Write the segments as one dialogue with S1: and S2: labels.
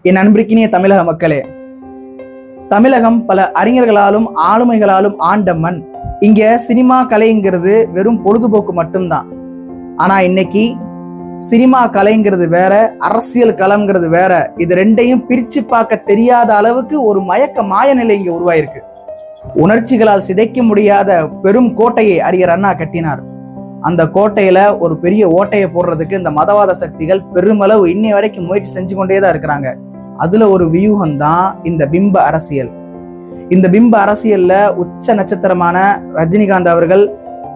S1: என் அன்பிற்கினிய தமிழக மக்களே, தமிழகம் பல அறிஞர்களாலும் ஆளுமைகளாலும் ஆண்ட மண். இங்க சினிமா கலைங்கிறது வெறும் பொழுதுபோக்கு மட்டும்தான். ஆனா இன்னைக்கு சினிமா கலைங்கிறது வேற, அரசியல் களம்ங்கிறது வேற. இது ரெண்டையும் பிரிச்சு பார்க்க தெரியாத அளவுக்கு ஒரு மயக்க மாய நிலை இங்க உருவாயிருக்கு. உணர்ச்சிகளால் சிதைக்க முடியாத பெரும் கோட்டையை அறிஞர் அண்ணா கட்டினார். அந்த கோட்டையில ஒரு பெரிய ஓட்டையை போடுறதுக்கு இந்த மதவாத சக்திகள் பெருமளவு இன்னை வரைக்கும் முயற்சி செஞ்சு கொண்டேதான் இருக்கிறாங்க. அதுல ஒரு வியூகம் தான் இந்த பிம்ப அரசியல். இந்த பிம்ப அரசியல்ல உச்ச நட்சத்திரமான ரஜினிகாந்த் அவர்கள்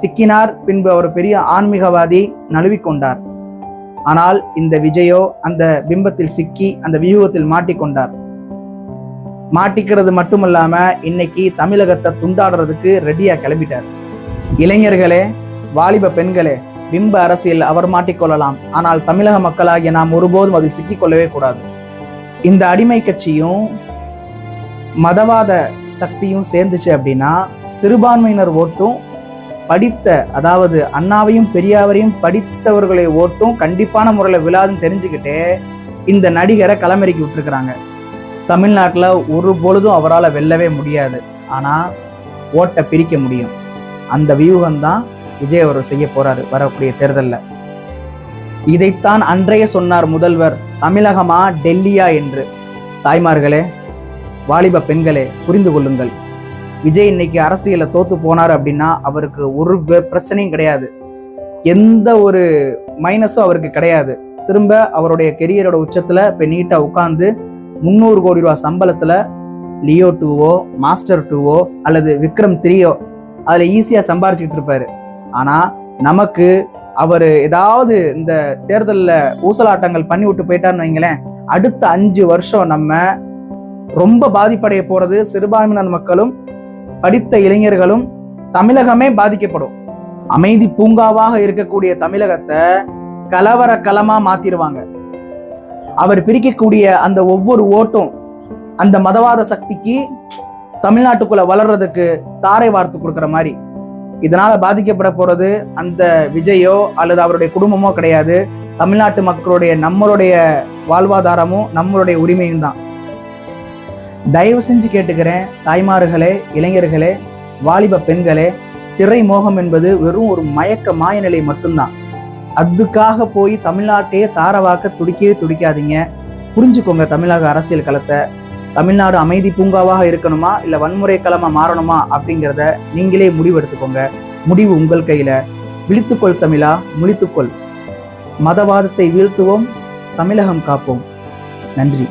S1: சிக்கினார். பின்பு அவர் பெரிய ஆன்மீகவாதி நழுவிக்கொண்டார். ஆனால் இந்த விஜயோ அந்த பிம்பத்தில் சிக்கி அந்த வியூகத்தில் மாட்டிக்கொண்டார். மாட்டிக்கிறது மட்டுமல்லாம இன்னைக்கு தமிழகத்தை துண்டாடுறதுக்கு ரெடியா கிளம்பிட்டார். இளைஞர்களே, வாலிப பெண்களே, பிம்ப அரசியல் அவர் மாட்டிக்கொள்ளலாம். ஆனால் தமிழக மக்களாகிய நாம் ஒருபோதும் அதில் சிக்கிக்கொள்ளவே கூடாது. இந்த அடிமை கட்சியும் மதவாத சக்தியும் சேர்ந்துச்சு அப்படின்னா சிறுபான்மையினர் ஓட்டும் படித்த, அதாவது அண்ணாவையும் பெரியாவரையும் படித்தவர்களை ஓட்டும் கண்டிப்பான முறையில் விழாதுன்னு தெரிஞ்சுக்கிட்டே இந்த நடிகரை களமிறக்கி விட்டுருக்குறாங்க. தமிழ்நாட்டில் ஒரு பொழுதும் அவரால் வெல்லவே முடியாது. ஆனால் ஓட்டை பிரிக்க முடியும். அந்த வியூகம்தான் விஜய் அவர் செய்ய போறாரு வரக்கூடிய தேர்தலில். இதைத்தான் அன்றைய சொன்னார் முதல்வர், தமிழகமா டெல்லியா என்று. தாய்மார்களே, வாலிப பெண்களே, புரிந்து கொள்ளுங்கள். விஜய் இன்னைக்கு அரசியல தோத்து போனார் அப்படின்னா அவருக்கு ஒரு பிரச்சனையும் கிடையாது, எந்த ஒரு மைனஸும் அவருக்கு கிடையாது. திரும்ப அவருடைய கெரியரோட உச்சத்துல இப்ப நீட்டா உட்கார்ந்து 300 கோடி ரூபாய் சம்பளத்துல லியோ 2ஓ மாஸ்டர் 2ஓ அல்லது விக்ரம் 3ஓ அதுல ஈஸியா சம்பாரிச்சுக்கிட்டு இருப்பாரு. ஆனா நமக்கு அவர் ஏதாவது இந்த தேர்தலில் ஊசலாட்டங்கள் பண்ணி விட்டு போயிட்டாருன்னு வைங்களேன், அடுத்த 5 வருஷம் நம்ம ரொம்ப பாதிப்படைய போறது சிறுபான்மையினர் மக்களும் படித்த இளைஞர்களும், தமிழகமே பாதிக்கப்படும். அமைதி பூங்காவாக இருக்கக்கூடிய தமிழகத்தை கலவர களமா மாத்திருவாங்க. அவர் பிரிக்கக்கூடிய அந்த ஒவ்வொரு ஓட்டும் அந்த மதவாத சக்திக்கு தமிழ்நாட்டுக்குள்ள வளர்றதுக்கு தாரை வார்த்து கொடுக்குற மாதிரி. இதனால பாதிக்கப்பட போறது அந்த விஜயோ அல்லது அவருடைய குடும்பமோ கிடையாது, தமிழ்நாட்டு மக்களுடைய நம்மளுடைய வாழ்வாதாரமும் நம்மளுடைய உரிமையும் தான். தயவு செஞ்சு கேட்டுக்கிறேன், தாய்மார்களே, இளைஞர்களே, வாலிப பெண்களே, திரை மோகம் என்பது வெறும் ஒரு மயக்க மாய நிலை மட்டும்தான். அதுக்காக போய் தமிழ்நாட்டையே தாரவாக்க துடிக்கவே துடிக்காதீங்க. புரிஞ்சுக்கோங்க தமிழக அரசியல் களத்தை. தமிழ்நாடு அமைதி பூங்காவாக இருக்கணுமா இல்லை வன்முறை களமா மாறணுமா அப்படிங்கிறத நீங்களே முடிவு எடுத்துக்கோங்க. முடிவு உங்கள் கையில. விழித்துக்கொள் தமிழா, முழித்துக்கொள். மதவாதத்தை வீழ்த்துவோம், தமிழகம் காப்போம். நன்றி.